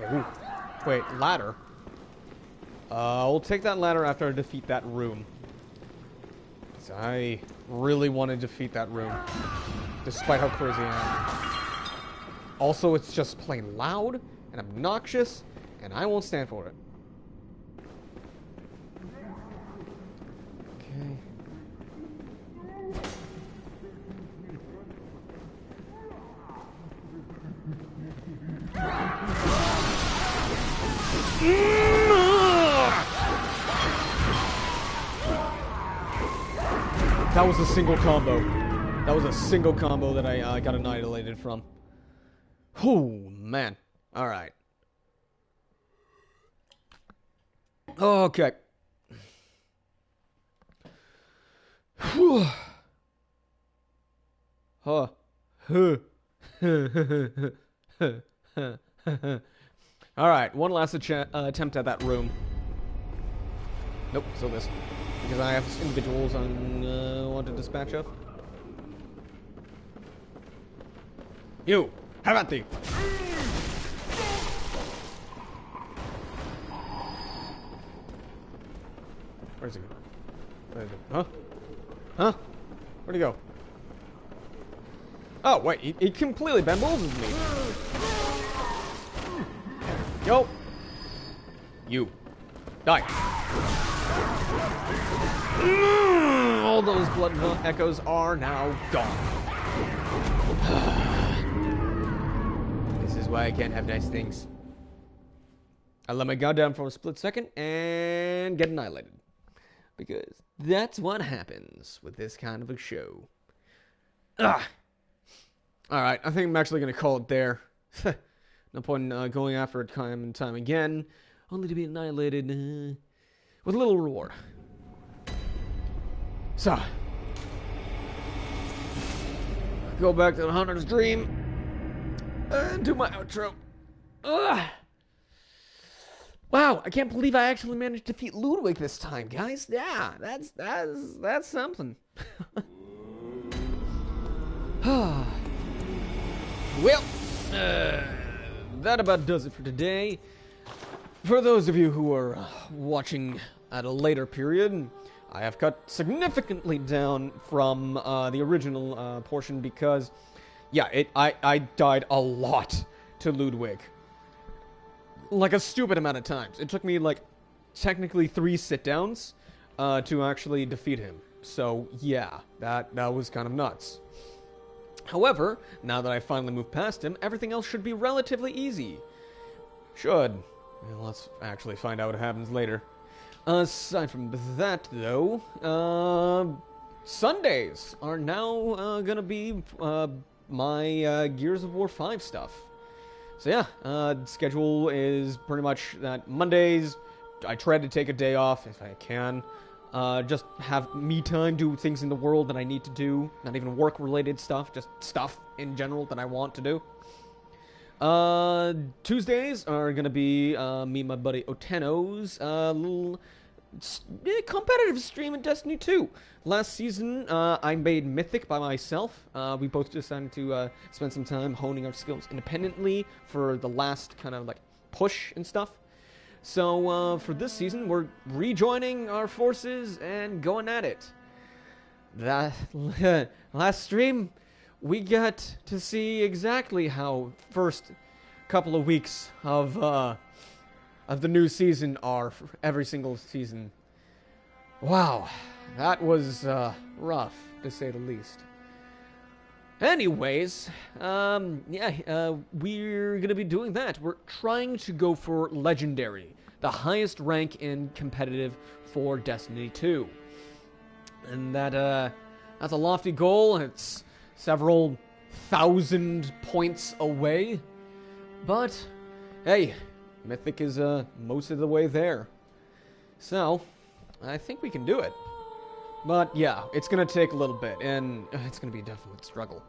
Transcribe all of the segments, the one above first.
Okay, ooh. Wait, ladder? We'll take that ladder after I defeat that room. So I really want to defeat that room. Despite how crazy I am. Also, it's just plain loud and obnoxious, and I won't stand for it. Okay. That was a single combo. That was a single combo that I got annihilated from. Oh, man. Alright. Okay. Whew. Huh. Alright, one last attempt at that room. Nope, still this. Because I have individuals I want to dispatch of. You! Have at thee! Where's he? Where's he? Huh? Huh? Where'd he go? Oh, wait, he completely bamboozled me. Yo! You. Die. All those blood echoes are now gone. This is why I can't have nice things. I let my guard down for a split second and get annihilated. Because that's what happens with this kind of a show. Ugh. Alright, I think I'm actually going to call it there. No point in going after it time and time again, only to be annihilated with a little reward. So, go back to the Hunter's Dream and do my outro. Ugh. Wow, I can't believe I actually managed to defeat Ludwig this time, guys. Yeah, that's something. Well, that about does it for today. For those of you who are watching at a later period, I have cut significantly down from the original portion because, yeah, I died a lot to Ludwig. Like a stupid amount of times. It took me, like, technically 3 sit-downs to actually defeat him. So, yeah, that was kind of nuts. However, now that I finally moved past him, everything else should be relatively easy. Should. Well, let's actually find out what happens later. Aside from that, though, Sundays are now gonna be my Gears of War 5 stuff. So yeah, schedule is pretty much that Mondays, I try to take a day off if I can. Just have me time, do things in the world that I need to do. Not even work-related stuff, just stuff in general that I want to do. Tuesdays are gonna be me and my buddy Oteno's little competitive stream in Destiny 2. Last season, I made Mythic by myself. We both decided to spend some time honing our skills independently for the last kind of like push and stuff. So for this season, we're rejoining our forces and going at it. That last stream, we got to see exactly how first couple of weeks of the new season are for every single season. Wow, that was rough, to say the least. Anyways, we're gonna be doing that. We're trying to go for Legendary, the highest rank in competitive for Destiny 2. And that's a lofty goal. It's several thousand points away. But, hey, Mythic is most of the way there. So, I think we can do it. But yeah, it's gonna take a little bit, and it's gonna be a definite struggle.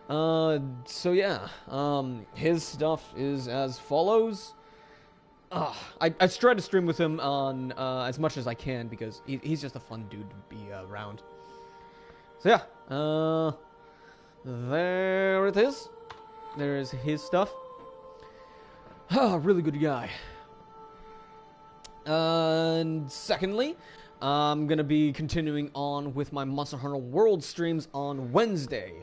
So yeah, his stuff is as follows. I try to stream with him on as much as I can because he's just a fun dude to be around. So yeah, there it is. There's his stuff. Really good guy. And secondly, I'm going to be continuing on with my Monster Hunter World streams on Wednesday.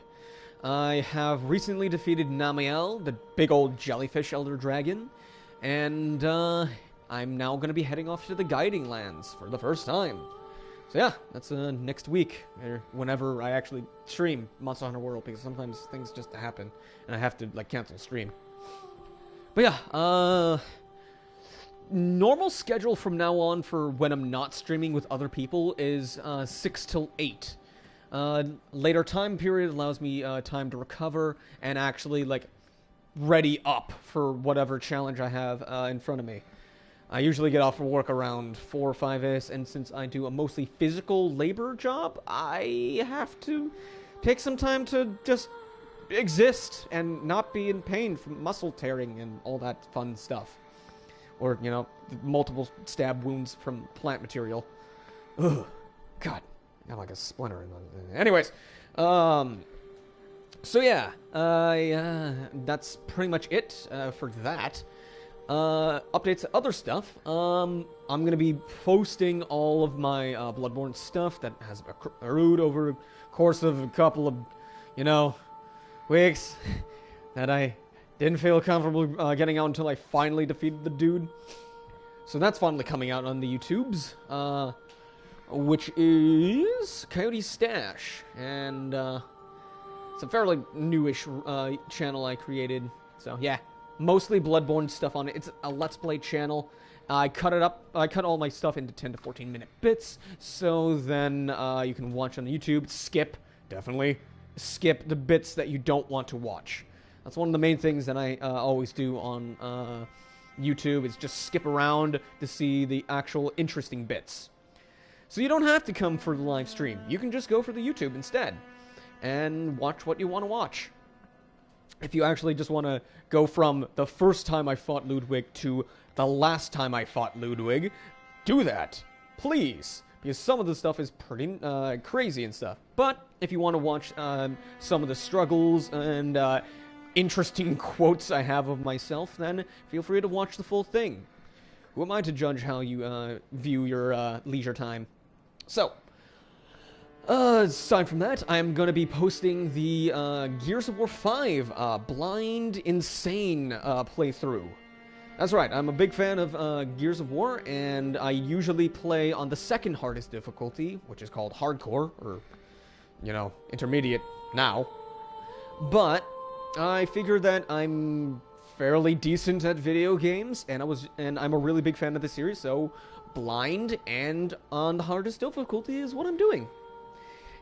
I have recently defeated Namiel, the big old jellyfish elder dragon, and I'm now going to be heading off to the Guiding Lands for the first time. So yeah, that's next week, or whenever I actually stream Monster Hunter World, because sometimes things just happen, and I have to, like, cancel stream. But yeah, normal schedule from now on for when I'm not streaming with other people is 6 till 8. Later time period allows me time to recover and actually, like, ready up for whatever challenge I have in front of me. I usually get off of work around 4 or 5-ish, and since I do a mostly physical labor job, I have to take some time to just exist and not be in pain from muscle tearing and all that fun stuff. Or, you know, multiple stab wounds from plant material. Ugh. God. I got like a splinter in the... Anyways. So yeah. That's pretty much it for that. Updates to other stuff. I'm going to be posting all of my Bloodborne stuff that has accrued over the course of a couple of, you know, weeks that I didn't feel comfortable getting out until I finally defeated the dude. So that's finally coming out on the YouTubes, which is Coyote Stash, and it's a fairly newish channel I created. So yeah, mostly Bloodborne stuff on it. It's a Let's Play channel. I cut it up. I cut all my stuff into 10 to 14 minute bits, so then you can watch on YouTube. Definitely skip the bits that you don't want to watch. That's one of the main things that I always do on YouTube, is just skip around to see the actual interesting bits. So you don't have to come for the live stream. You can just go for the YouTube instead and watch what you want to watch. If you actually just want to go from the first time I fought Ludwig to the last time I fought Ludwig, do that, please. Because some of the stuff is pretty crazy and stuff. But if you want to watch some of the struggles and interesting quotes I have of myself, then feel free to watch the full thing. Who am I to judge how you view your leisure time? So, aside from that, I'm going to be posting the Gears of War 5 Blind Insane playthrough. That's right, I'm a big fan of Gears of War, and I usually play on the second hardest difficulty, which is called Hardcore, or, you know, Intermediate now. But I figured that I'm fairly decent at video games, and I'm a really big fan of the series, so blind and on the hardest difficulty is what I'm doing.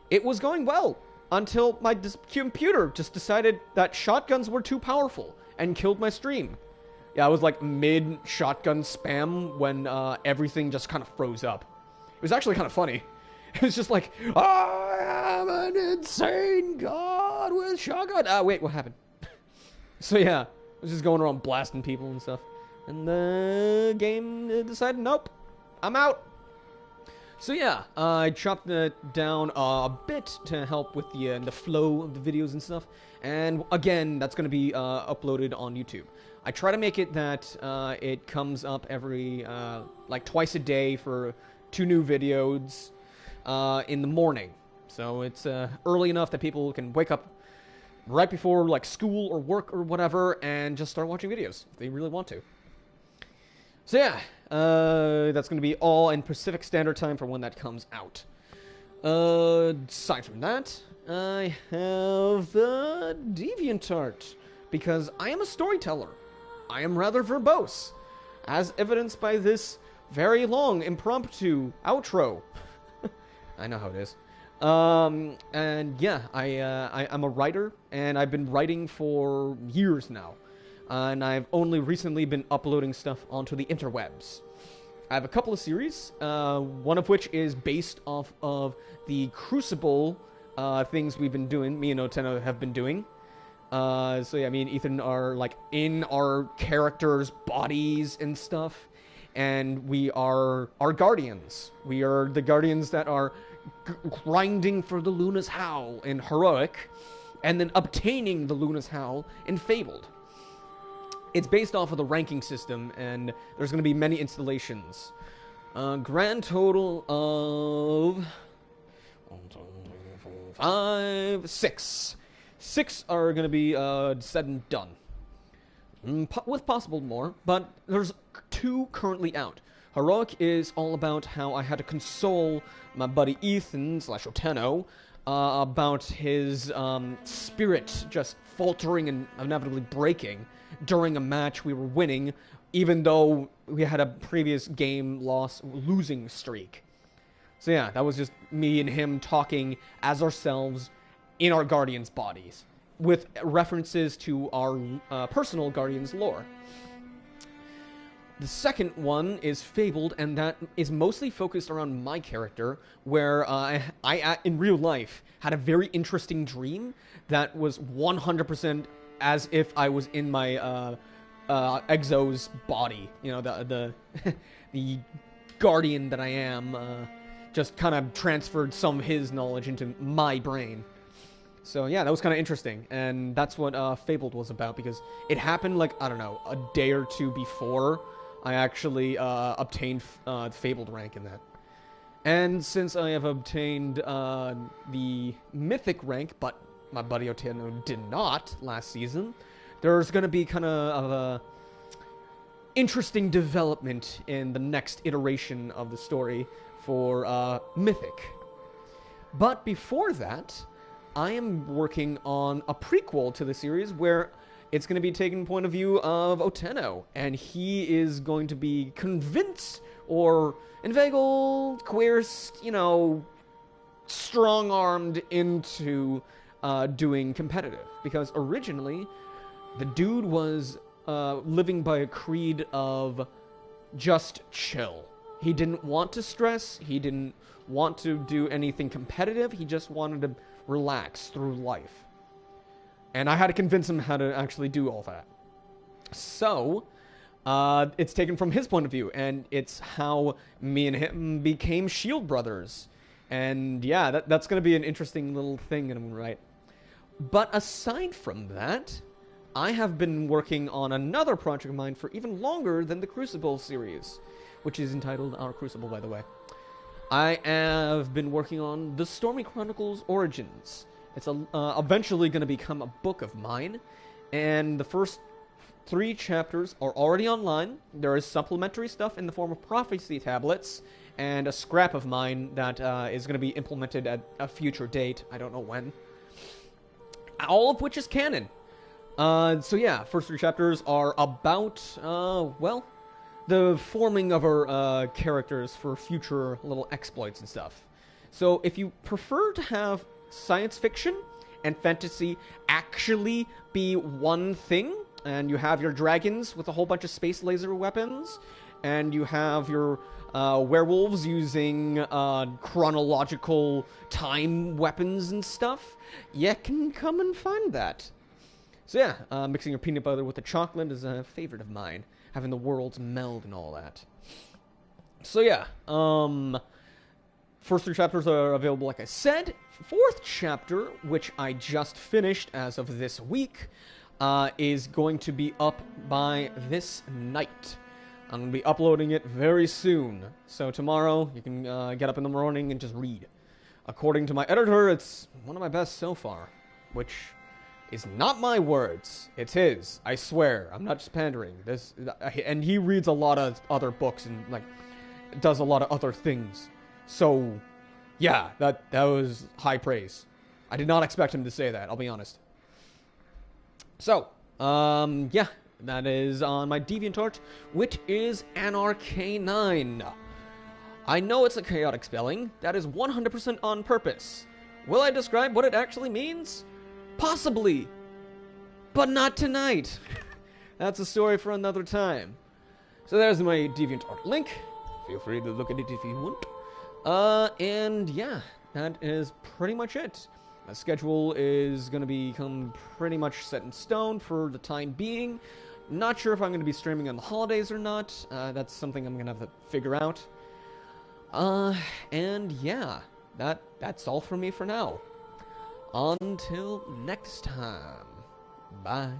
It was going well until my computer just decided that shotguns were too powerful and killed my stream. Yeah, I was like mid-shotgun spam when everything just kind of froze up. It was actually kind of funny. It was just like, I am an insane god with shotgun. Wait, what happened? So yeah, I was just going around blasting people and stuff. And the game decided, nope, I'm out. So yeah, I chopped it down a bit to help with the flow of the videos and stuff. And again, that's going to be uploaded on YouTube. I try to make it that it comes up every, like twice a day for 2 new videos in the morning. So it's early enough that people can wake up right before like school or work or whatever and just start watching videos if they really want to. So yeah, that's going to be all in Pacific Standard Time for when that comes out. Aside from that, I have DeviantArt, because I am a storyteller. I am rather verbose, as evidenced by this very long impromptu outro. I know how it is. And yeah, I'm a writer, and I've been writing for years now. And I've only recently been uploading stuff onto the interwebs. I have a couple of series, one of which is based off of the Crucible things we've been doing, me and Oteno have been doing. So yeah, me and Ethan are like in our characters' bodies and stuff, and we are our guardians. We are the guardians that are grinding for the Luna's Howl in Heroic, and then obtaining the Luna's Howl in Fabled. It's based off of the ranking system, and there's going to be many installations. Grand total of 5, 6. 6 are going to be said and done. With possible more, but there's 2 currently out. Heroic is all about how I had to console my buddy Ethan / Oteno about his spirit just faltering and inevitably breaking during a match we were winning, even though we had a previous game losing streak. So yeah, that was just me and him talking as ourselves in our Guardians' bodies, with references to our personal Guardians lore. The second one is Fabled, and that is mostly focused around my character, where I in real life, had a very interesting dream that was 100% as if I was in my Exo's body. You know, the the Guardian that I am, just kind of transferred some of his knowledge into my brain. So yeah, that was kind of interesting, and that's what Fabled was about, because it happened like, I don't know, a day or 2 before I actually obtained Fabled rank in that. And since I have obtained the Mythic rank, but my buddy Oteno did not last season, there's going to be kind of a interesting development in the next iteration of the story for Mythic. But before that, I am working on a prequel to the series where it's going to be taking point of view of Oteno, and he is going to be convinced or inveigled, coerced, you know, strong-armed into doing competitive. Because originally, the dude was living by a creed of just chill. He didn't want to stress, he didn't want to do anything competitive, he just wanted to relax through life. And I had to convince him how to actually do all that. So, it's taken from his point of view, and it's how me and him became Shield Brothers. And yeah, that's going to be an interesting little thing in my right. But aside from that, I have been working on another project of mine for even longer than the Crucible series, which is entitled Our Crucible, by the way. I have been working on The Stormy Chronicles Origins. It's eventually going to become a book of mine, and the first 3 chapters are already online. There is supplementary stuff in the form of prophecy tablets, and a scrap of mine that is going to be implemented at a future date. I don't know when. All of which is canon. So yeah, first 3 chapters are about, well, the forming of our characters for future little exploits and stuff. So if you prefer to have science fiction and fantasy actually be one thing, and you have your dragons with a whole bunch of space laser weapons, and you have your werewolves using chronological time weapons and stuff, you can come and find that. So yeah, mixing your peanut butter with the chocolate is a favorite of mine, having the worlds meld and all that. So yeah, first 3 chapters are available, like I said. 4th chapter, which I just finished as of this week, is going to be up by this night. I'm going to be uploading it very soon. So tomorrow, you can get up in the morning and just read. According to my editor, it's one of my best so far, which is not my words. It's his. I swear. I'm not just pandering. And he reads a lot of other books and, like, does a lot of other things. So, yeah, that was high praise. I did not expect him to say that, I'll be honest. So, yeah, that is on my DeviantArt, which is NRK9. I know it's a chaotic spelling. That is 100% on purpose. Will I describe what it actually means? Possibly. But not tonight. That's a story for another time. So there's my DeviantArt link. Feel free to look at it if you want. And yeah, that is pretty much it. My schedule is going to become pretty much set in stone for the time being. Not sure if I'm going to be streaming on the holidays or not. That's something I'm going to have to figure out. And yeah, that's all from me for now. Until next time. Bye.